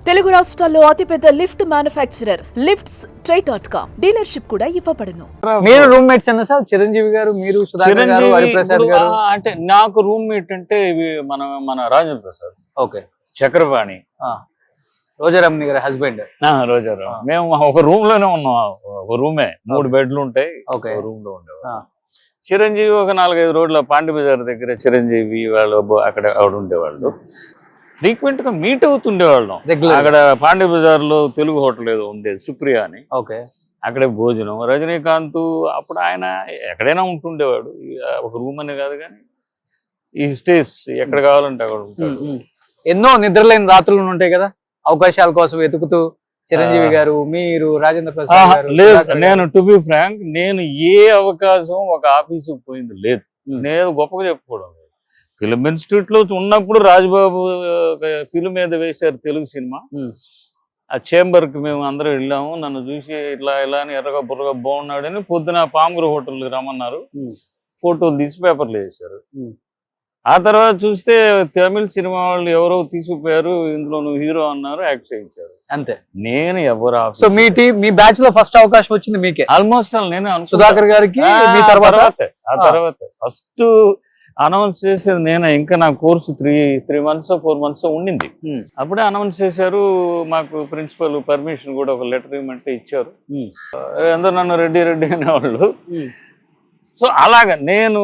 తెలుగు రాష్ట్రాల్లో అతిపెద్ద lift manufacturer lifts ట్రై.com dealership కూడా ఇవ్వబడును. మీరు రూమ్మేట్స్ అన్న సార్ చిరంజీవి గారు, మీరు సుధాకర్ గారు, హరిప్రసాద్ గారు? అంటే నాకు రూమ్మేట్ అంటే మన రాజేంద్ర ప్రసాద్, ఓకే, చక్రపాణి, రోజారామణి గారి హస్బెండ్. రోజారావు. మేము ఒక రూమ్ లోనే ఉన్నాం. ఒక రూమే, 3 బెడ్లు ఉంటాయి. ఒక రూమ్ లో ఉండేవాడు. చిరంజీవి ఒక 4-5 రోడ్ల పాండి బజార్ దగ్గర చిరంజీవి వాళ్ళు అక్కడ ఆవిడ ఉండేవాళ్ళు. ఫ్రీక్వెంట్ గా మీట్ అవుతుండేవాళ్ళం. అక్కడ పాండి బజార్ లో తెలుగు హోటల్ ఏదో ఉండేది, సుప్రియ అని. ఓకే, అక్కడే భోజనం. రజనీకాంత్ అప్పుడు ఆయన ఎక్కడైనా ఉంటుండేవాడు. ఒక రూమ్ అనే కాదు కానీ ఈ స్టేస్ ఎక్కడ కావాలంటే అక్కడ ఉంటాడు. ఎన్నో నిద్రలేని రాత్రులు ఉంటాయి కదా అవకాశాల కోసం వెతుకుతూ. చిరంజీవి గారు, మీరు, రాజేంద్ర ప్రసాద్ గారు? లేదు, నేను టు బి ఫ్రాంక్, నేను ఏ అవకాశం ఒక ఆఫీసుకు పోయింది లేదు. నేను గొప్పగా చెప్పుకోవడం లేదు. ఫిలిం ఇన్స్టిట్యూట్ లో ఉన్నప్పుడు రాజబాబు ఫిలిం మీద వేశారు తెలుగు సినిమా. ఆ చేంబర్ కి మేము అందరం వెళ్ళాము. నన్ను చూసి ఇట్లా ఇలా అని ఎర్రగా బుర్రగా బాగున్నాడని పొద్దున పాముగురు హోటల్కి రమ్మన్నారు. ఫోటోలు తీసి పేపర్లు వేశారు. ఆ తర్వాత చూస్తే తమిళ సినిమా వాళ్ళు ఎవరో తీసుకుపోయారు, ఇందులో నువ్వు హీరో అన్నారు, యాక్ట్ చేయించారు. అంతే. నేను ఎవరు సో మీ బ్యాచ్ లో ఫస్ట్ అవకాశం వచ్చింది మీకే? ఆల్మోస్ట్ నేను సుధాకర్ గారికి. ఆ తర్వాత ఫస్ట్ అనౌన్స్ చేసేది నేను. ఇంకా నా కోర్సు 3 months 4 months ఉండింది. అప్పుడే అనౌన్స్ చేశారు. మాకు ప్రిన్సిపల్ పర్మిషన్ కూడా ఒక లెటర్ ఇవ్వమంటే ఇచ్చారు. అందరూ నన్ను రెడ్డి అనేవాళ్ళు. సో అలాగా నేను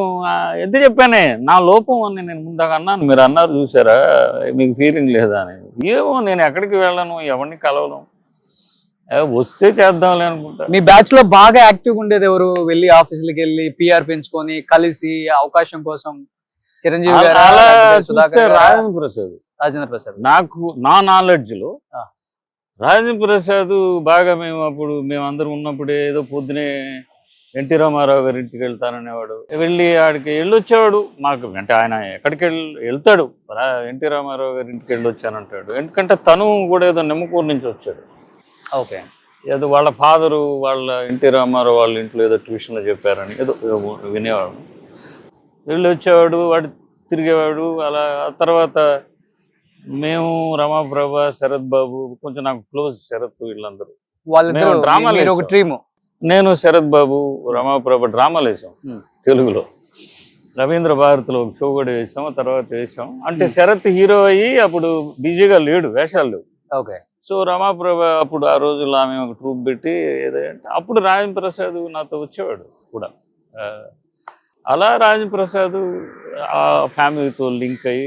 ఎంత చెప్పానే, నా లోపం అని నేను ముందాగా అన్నాను. మీరు అన్నారు చూసారా, మీకు ఫీలింగ్ లేదా అని. ఏమో, నేను ఎక్కడికి వెళ్ళను, ఎవరిని కలవను, వస్తే చేద్దాంలే అనుకుంటా. మీ బ్యాచ్ లో బాగా యాక్టివ్ ఉండేది ఎవరు? వెళ్ళి ఆఫీసులకి వెళ్ళి పిఆర్ పెంచుకొని కలిసి అవకాశం కోసం? చిరంజీవి గారు, రాజేంద్ర ప్రసాద్. నాకు నా నాలెడ్జ్ లో రాజేంద్ర ప్రసాద్ బాగా, మేమందరం ఉన్నప్పుడే ఏదో పొద్దునే ఎన్టీ రామారావు గారి ఇంటికి వెళ్తాననేవాడు. ఆడికి వెళ్ళొచ్చేవాడు. మాకు అంటే ఆయన ఎక్కడికి వెళ్తాడు, ఎన్టీ రామారావు గారి ఇంటికి వెళ్ళొచ్చానంటాడు. ఎందుకంటే తను కూడా ఏదో నిమ్మకూరు నుంచి వచ్చాడు. ఓకే, ఏదో వాళ్ళ ఫాదరు వాళ్ళ ఎన్టీ రామారావు వాళ్ళ ఇంట్లో ఏదో ట్యూషన్లో చెప్పారని ఏదో వినేవాడు. వచ్చేవాడు, వాడు తిరిగేవాడు. అలా తర్వాత మేము రమాప్రభ, శరత్ బాబు, కొంచెం నాకు క్లోజ్ శరత్, వీళ్ళందరూ డ్రామా. నేను శరత్ బాబు, రమాప్రభ డ్రామాలు వేసాం తెలుగులో. రవీంద్ర భారతిలో ఒక షో కూడా వేసాం. తర్వాత వేసాం. అంటే శరత్ హీరో అయ్యి అప్పుడు బిజీగా లేడు, వేషాలు లేవు. ఓకే. సో రమాప్రభ అప్పుడు ఆ రోజుల్లో ఆమె ఒక ట్రూప్ పెట్టి ఏదంటే అప్పుడు రాజేంద్ర ప్రసాద్ నాతో వచ్చేవాడు కూడా. అలా రాజేంద్ర ప్రసాద్ ఆ ఫ్యామిలీతో లింక్ అయ్యి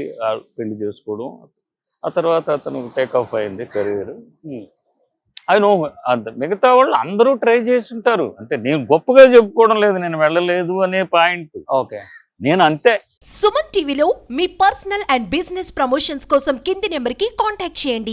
పెళ్లి చేసుకోవడం. ఆ తర్వాత అతను టేక్ ఆఫ్ అయింది కెరీర్. నో, మిగతా వాళ్ళు అందరూ ట్రై చేస్తుంటారు. అంటే నేను గొప్పగా చెప్పుకోవడం లేదు, నేను వెళ్ళలేదు అనే పాయింట్. ఓకే, నేను అంతే. సుమన్ టీవీలో మీ పర్సనల్ అండ్ బిజినెస్ ప్రమోషన్స్ కోసం కింది నెంబర్కి కాంటాక్ట్ చేయండి.